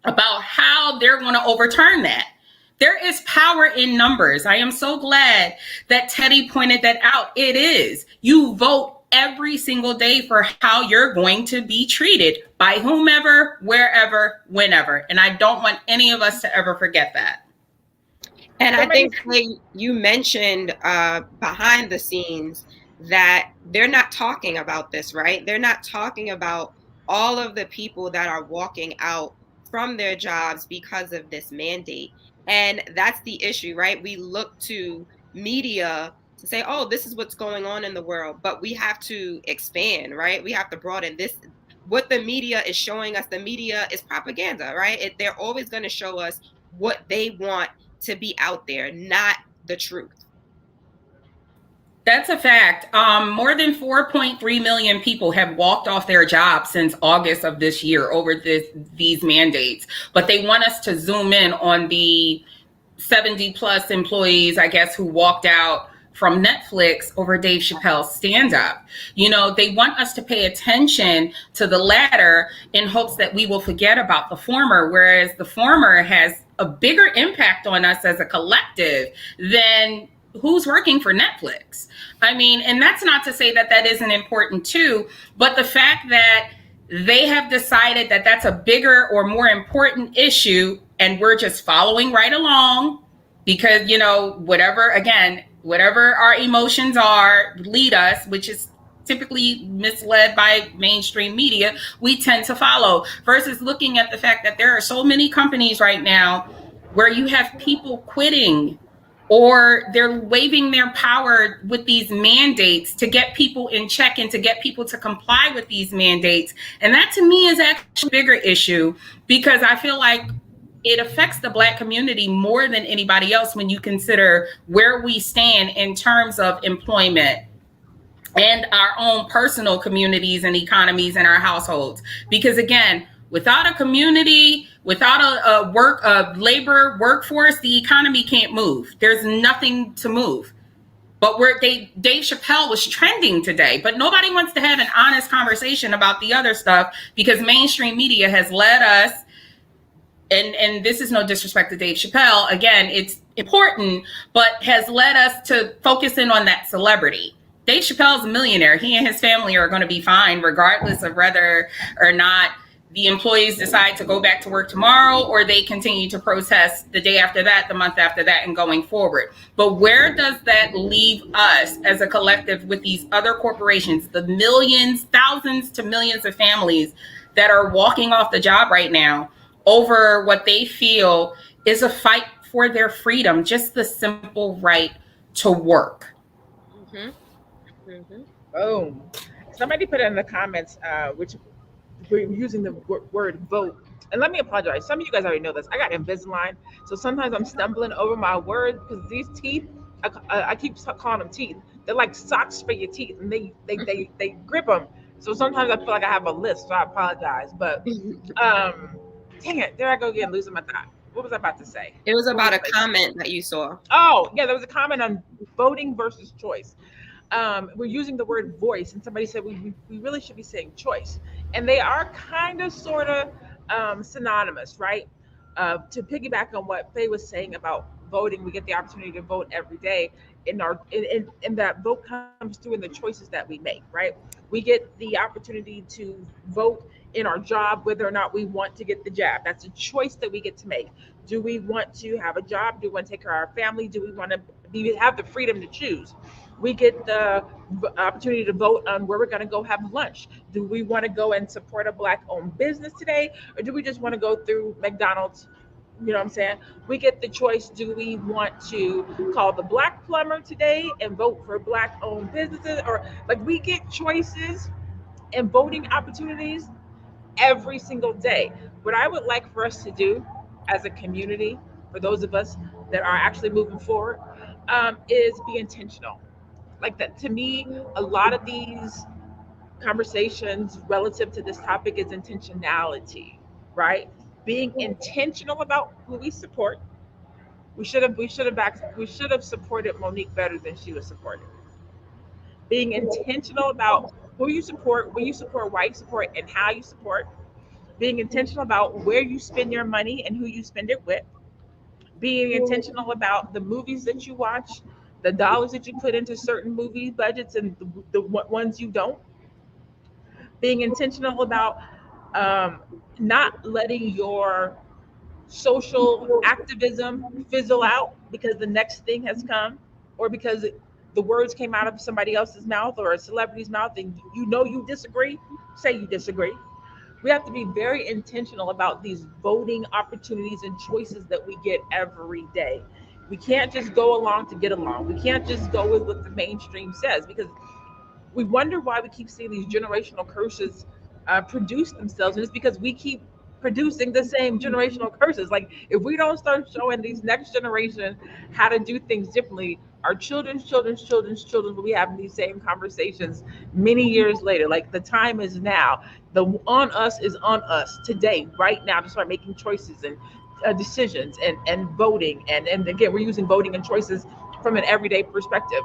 about how they're going to overturn that. There is power in numbers. I am so glad that Teddy pointed that out. It is. You vote every single day for how you're going to be treated by whomever, wherever, whenever. And I don't want any of us to ever forget that. And I think you mentioned behind the scenes that they're not talking about this, right? They're not talking about all of the people that are walking out from their jobs because of this mandate. And that's the issue, right? We look to media to say, oh, this is what's going on in the world, but we have to expand, right? We have to broaden this. What the media is showing us, the media is propaganda, right? They're always going to show us what they want to be out there, not the truth. That's a fact. More than 4.3 million people have walked off their jobs since August of this year over these mandates. But they want us to zoom in on the 70 plus employees, I guess, who walked out from Netflix over Dave Chappelle's stand-up. They want us to pay attention to the latter in hopes that we will forget about the former, whereas the former has a bigger impact on us as a collective than who's working for Netflix. I mean, and that's not to say that that isn't important too, but the fact that they have decided that that's a bigger or more important issue and we're just following right along because, whatever our emotions are lead us, which is typically misled by mainstream media, we tend to follow, versus looking at the fact that there are so many companies right now where you have people quitting or they're waiving their power with these mandates to get people in check and to get people to comply with these mandates. And that to me is actually a bigger issue because I feel like it affects the Black community more than anybody else when you consider where we stand in terms of employment and our own personal communities and economies in our households. Because again, without a community, without a labor workforce, the economy can't move. There's nothing to move. But Dave Chappelle was trending today, but nobody wants to have an honest conversation about the other stuff because mainstream media has led us, and this is no disrespect to Dave Chappelle, again, it's important, but has led us to focus in on that celebrity. Dave Chappelle's a millionaire. He and his family are going to be fine regardless of whether or not the employees decide to go back to work tomorrow, or they continue to protest the day after that, the month after that, and going forward. But where does that leave us as a collective with these other corporations, the millions, thousands to millions of families that are walking off the job right now over what they feel is a fight for their freedom, just the simple right to work? Boom. Somebody put in the comments, which we're using the word vote. And let me apologize. Some of you guys already know this. I got Invisalign, so sometimes I'm stumbling over my words because these teeth, I keep calling them teeth. They're like socks for your teeth, and they grip them. So sometimes I feel like I have a lisp, so I apologize. But dang it, there I go again, losing my thought. What was I about to say? It was about a comment that you saw. Oh, yeah, there was a comment on voting versus choice. We're using the word voice, and somebody said we really should be saying choice, and they are kind of sort of synonymous, right? To piggyback on what Faye was saying about voting, we get the opportunity to vote every day. In that vote comes through in the choices that we make, right? We get the opportunity to vote in our job whether or not we want to get the jab. That's a choice that we get to make. Do we want to have a job? Do we want to take care of our family? Do we want to have the freedom to choose? We get the opportunity to vote on where we're going to go have lunch. Do we want to go and support a Black-owned business today, or do we just want to go through McDonald's? You know what I'm saying? We get the choice. Do we want to call the Black plumber today and vote for Black-owned businesses? Or like we get choices and voting opportunities every single day. What I would like for us to do as a community, for those of us that are actually moving forward, is be intentional. Like that, to me, a lot of these conversations relative to this topic is intentionality, right? Being intentional about who we support. We should have supported Monique better than she was supported. Being intentional about who you support, when you support, why you support, and how you support. Being intentional about where you spend your money and who you spend it with. Being intentional about the movies that you watch, the dollars that you put into certain movie budgets, and the ones you don't. Being intentional about not letting your social activism fizzle out because the next thing has come, or because the words came out of somebody else's mouth or a celebrity's mouth and you know you disagree. Say you disagree. We have to be very intentional about these voting opportunities and choices that we get every day. We can't just go along to get along. We can't just go with what the mainstream says, because we wonder why we keep seeing these generational curses produce themselves, and it's because we keep producing the same generational curses. Like if we don't start showing these next generation how to do things differently, our children's children will be having these same conversations many years later. Like the time is now. The on us is on us today, right now, to start making choices and decisions and voting. And again, we're using voting and choices from an everyday perspective.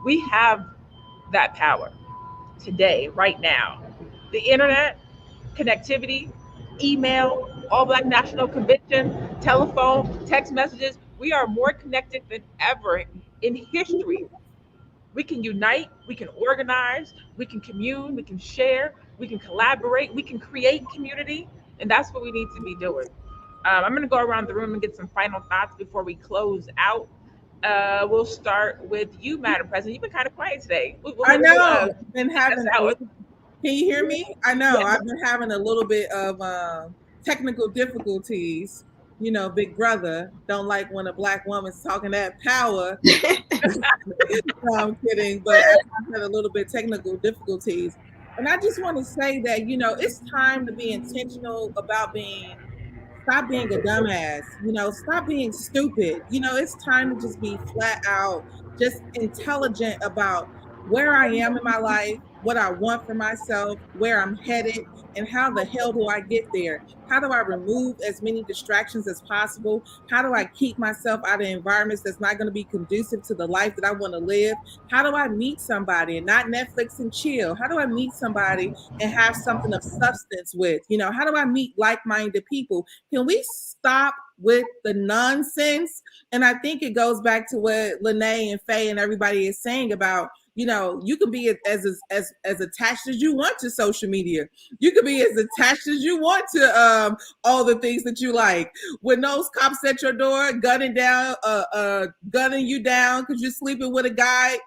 We have that power today, right now. The internet, connectivity, email, All Black National Convention, telephone, text messages. We are more connected than ever in history. We can unite, we can organize, we can commune, we can share, we can collaborate, we can create community, and that's what we need to be doing. I'm going to go around the room and get some final thoughts before we close out. We'll start with you, Madam President. You've been kind of quiet today. I know. Been having. Can you hear me? I know. I've been having a little bit of technical difficulties. You know, Big Brother don't like when a Black woman's talking that power. No, I'm kidding, but I've had a little bit technical difficulties, and I just want to say that it's time to be intentional about stop being a dumbass, stop being stupid. It's time to just be flat out, just intelligent about where I am in my life, what I want for myself, where I'm headed, and how the hell do I get there? How do I remove as many distractions as possible? How do I keep myself out of environments that's not going to be conducive to the life that I want to live? How do I meet somebody and not Netflix and chill? How do I meet somebody and have something of substance with? How do I meet like-minded people? Can we stop with the nonsense? And I think it goes back to what Lene and Faye and everybody is saying about, You know, you can be as attached as you want to social media. You can be as attached as you want to all the things that you like. When those cops at your door gunning you down because you're sleeping with a guy,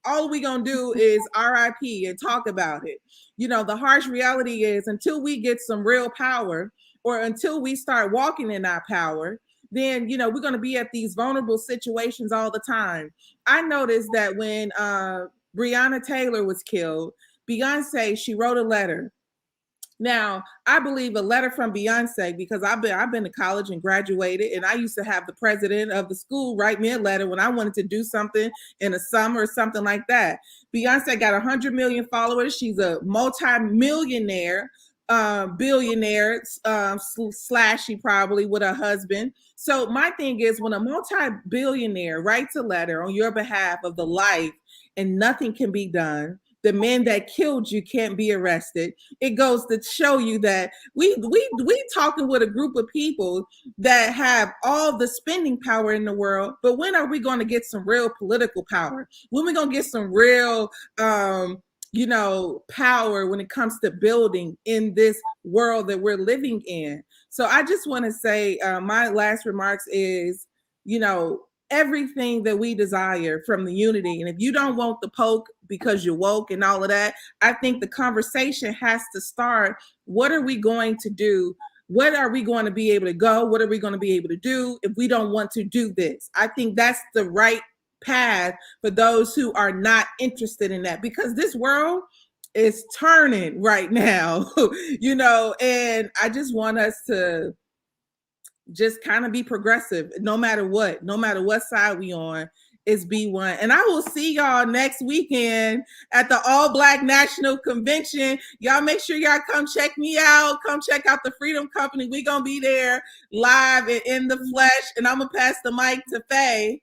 all we gonna do is RIP and talk about it. You know, the harsh reality is until we get some real power, or until we start walking in our power, then, you know, we're going to be at these vulnerable situations all the time. I noticed that when Breonna Taylor was killed, Beyonce, she wrote a letter. Now, I believe a letter from Beyonce, because I've been to college and graduated, and I used to have the president of the school write me a letter when I wanted to do something in a summer or something like that. Beyonce got 100 million followers. She's a multi-millionaire, billionaire, slashy probably with her husband. So my thing is, when a multi-billionaire writes a letter on your behalf of the life and nothing can be done, the men that killed you can't be arrested, it goes to show you that we talking with a group of people that have all the spending power in the world, but when are we going to get some real political power? When are we going to get some real you know, power when it comes to building in this world that we're living in? So I just want to say my last remarks is, you know, everything that we desire from the unity. And if you don't want the poke because you're woke and all of that, I think the conversation has to start. What are we going to do? What are we going to be able to go? What are we going to be able to do if we don't want to do this? I think that's the right path for those who are not interested in that, because this world is turning right now, you know, and I just want us to just kind of be progressive, no matter what side we on, is be one. And I will see y'all next weekend at the All Black National Convention. Y'all make sure y'all come check me out. Come check out the Freedom Company. We gonna be there live and in the flesh. And I'm gonna pass the mic to Faye.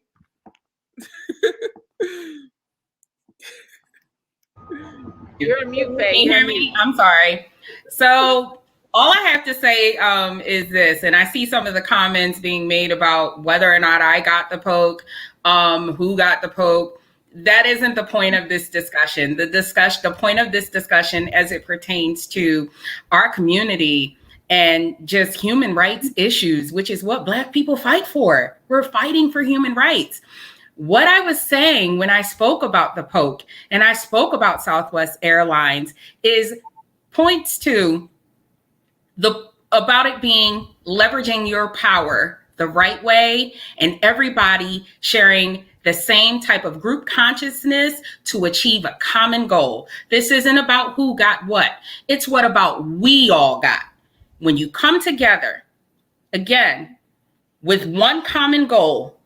You're a mute, Faye. Can you hear me? I'm sorry. So all I have to say is this, and I see some of the comments being made about whether or not I got the poke, who got the poke. That isn't the point of this discussion. The point of this discussion, as it pertains to our community and just human rights issues, which is what Black people fight for. We're fighting for human rights. What I was saying when I spoke about the poke and I spoke about Southwest Airlines is points to about it being leveraging your power the right way and everybody sharing the same type of group consciousness to achieve a common goal. This isn't about who got what. It's what about we all got. When you come together, again, with one common goal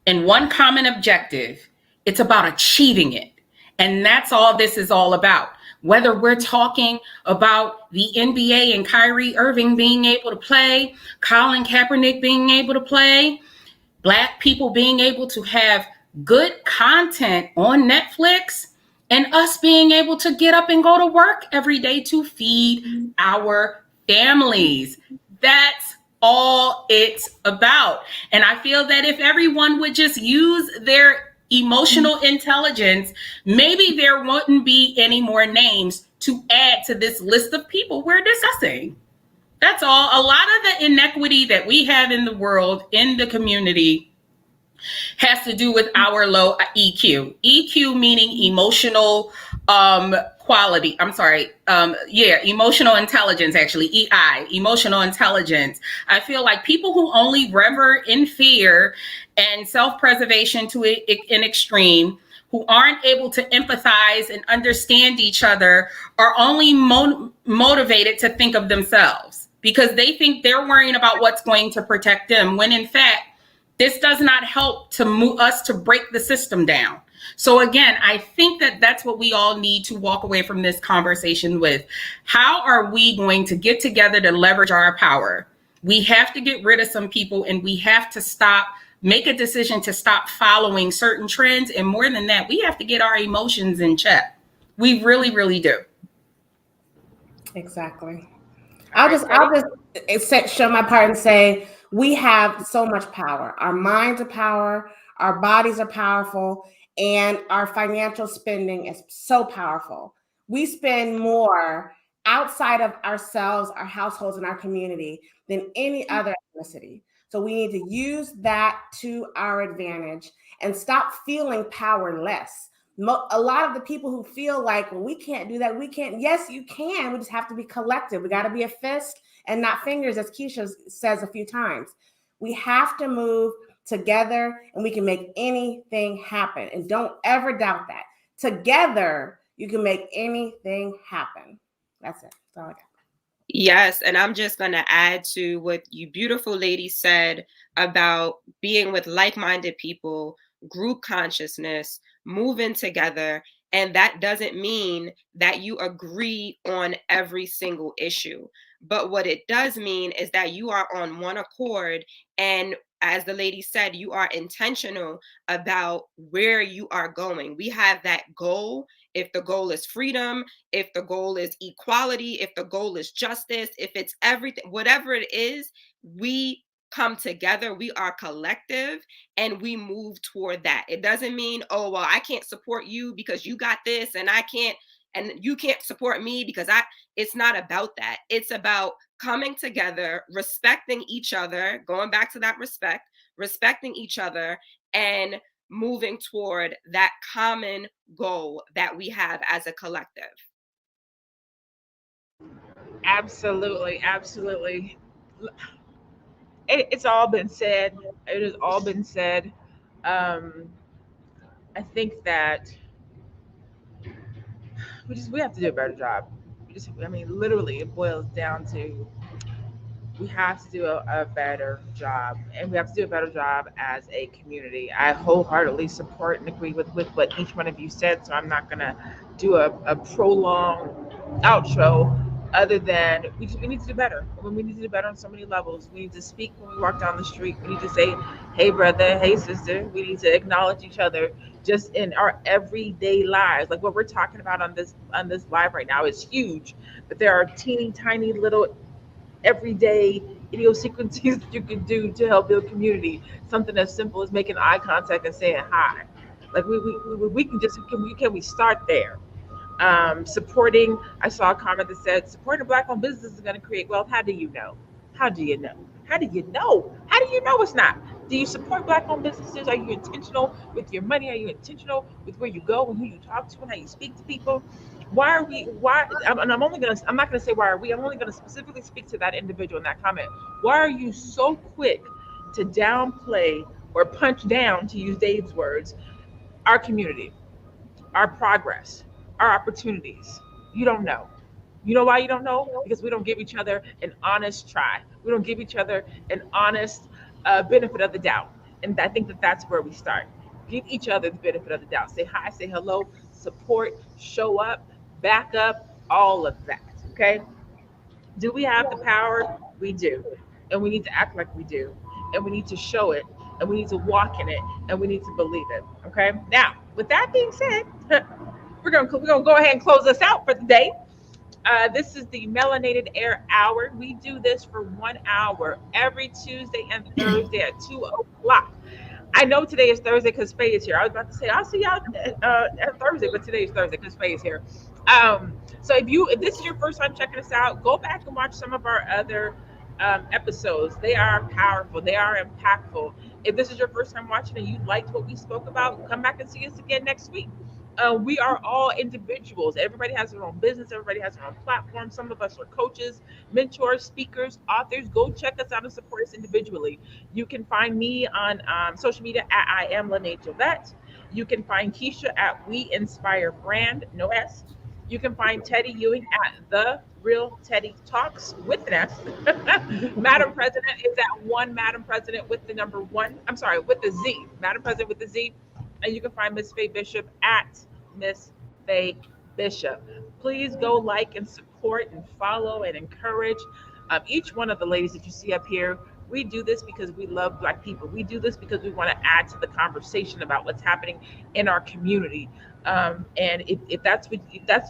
and one common objective, it's about achieving it. And that's all this is all about. Whether we're talking about the NBA and Kyrie Irving being able to play, Colin Kaepernick being able to play, Black people being able to have good content on Netflix, and us being able to get up and go to work every day to feed our families. That's all it's about. And I feel that if everyone would just use their emotional intelligence, maybe there wouldn't be any more names to add to this list of people we're discussing. That's all. A lot of the inequity that we have in the world, in the community, has to do with our low EQ. EQ meaning emotional quality. I'm sorry. Emotional intelligence, actually. EI, emotional intelligence. I feel like people who only revel in fear and self-preservation to an extreme, who aren't able to empathize and understand each other, are only motivated to think of themselves because they think they're worrying about what's going to protect them, when in fact, this does not help to move us to break the system down. So again, I think that that's what we all need to walk away from this conversation with. How are we going to get together to leverage our power? We have to get rid of some people, and we have to make a decision to stop following certain trends. And more than that, we have to get our emotions in check. We really, really do. Exactly. I'll just show my part and say, we have so much power. Our minds are power. Our bodies are powerful. And our financial spending is so powerful. We spend more outside of ourselves, our households, and our community than any other ethnicity. So we need to use that to our advantage and stop feeling powerless. A lot of the people who feel like, well, we can't do that, we can't. Yes, you can. We just have to be collective. We got to be a fist and not fingers, as Keisha says a few times. We have to move together and we can make anything happen. And don't ever doubt that. Together, you can make anything happen. That's it. That's all I got. Yes, and I'm just going to add to what you beautiful ladies said about being with like-minded people, group consciousness, moving together. And that doesn't mean that you agree on every single issue. But what it does mean is that you are on one accord. And as the lady said, you are intentional about where you are going. We have that goal. If the goal is freedom, if the goal is equality, if the goal is justice, if it's everything, whatever it is, we come together, we are collective, and we move toward that. It doesn't mean, oh, well, I can't support you because you got this, and I can't, and you can't support me because it's not about that. It's about coming together, respecting each other, going back to that respecting each other, and moving toward that common goal that we have as a collective. Absolutely, absolutely. It's all been said. It has all been said. Um, I think that we have to do a better job. I mean, literally, it boils down to we have to do a better job, and we have to do a better job as a community. I wholeheartedly support and agree with what each one of you said, so I'm not going to do a prolonged outro other than we need to do better. We need to do better on so many levels. We need to speak when we walk down the street. We need to say, hey brother, hey sister. We need to acknowledge each other just in our everyday lives. Like what we're talking about on this live right now is huge, but there are teeny tiny little everyday idiosyncrasies that you can do to help build community. Something as simple as making eye contact and saying hi. Like we can just can we start there? Supporting. I saw a comment that said supporting Black-owned business is going to create wealth. How do you know? How do you know? How do you know? How do you know it's not? Do you support Black-owned businesses? Are you intentional with your money? Are you intentional with where you go and who you talk to and how you speak to people? Why are we? Why? And I'm only gonna. I'm not gonna say why are we. I'm only gonna specifically speak to that individual in that comment. Why are you so quick to downplay or punch down, to use Dave's words, our community, our progress, our opportunities? You don't know. You know why you don't know? Because we don't give each other an honest try. We don't give each other an honest benefit of the doubt. And I think that that's where we start. Give each other the benefit of the doubt. Say hi, say hello, support, show up, back up, all of that. Okay. Do we have the power? We do. And we need to act like we do. And we need to show it. And we need to walk in it. And we need to believe it. Okay. Now, with that being said, we're gonna go ahead and close this out for the day. This is the Melanated Air Hour. We do this for 1 hour every Tuesday and Thursday at 2 o'clock. I know today is Thursday because Faye is here. I was about to say I'll see y'all at Thursday, but today is Thursday because Faye is here. So if this is your first time checking us out, go back and watch some of our other episodes. They are powerful. They are impactful. If this is your first time watching and you liked what we spoke about, come back and see us again next week. We are all individuals. Everybody has their own business. Everybody has their own platform. Some of us are coaches, mentors, speakers, authors. Go check us out and support us individually. You can find me on social media at I am Lene Jovette. You can find Keisha at We Inspire Brand, no S. You can find Teddy Ewing at The Real Teddy Talks with an S. Madam President is at one Madam President with the number one. I'm sorry, with the Z. Madam President with the Z. And you can find Miss Faye Bishop at Miss Faye Bishop. Please go like and support and follow and encourage each one of the ladies that you see up here. We do this because we love Black people. We do this because we want to add to the conversation about what's happening in our community. And if that's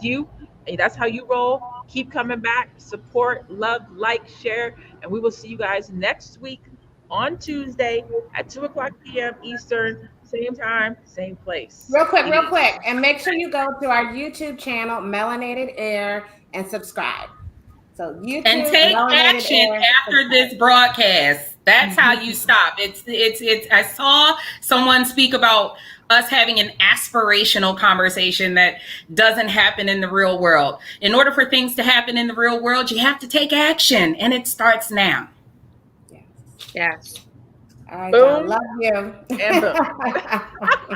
you, and that's how you roll, keep coming back, support, love, like, share, and we will see you guys next week on Tuesday at 2 o'clock p.m. Eastern, same time, same place. Real quick, Peace. and make sure you go to our YouTube channel, Melanated Air, and subscribe. So YouTube And take Melanated action Air, after subscribe. this broadcast. That's how you stop. It's. I saw someone speak about us having an aspirational conversation that doesn't happen in the real world. In order for things to happen in the real world, you have to take action, and it starts now. Yes. Yes. All right, Boom. y'all. Love you. And boom.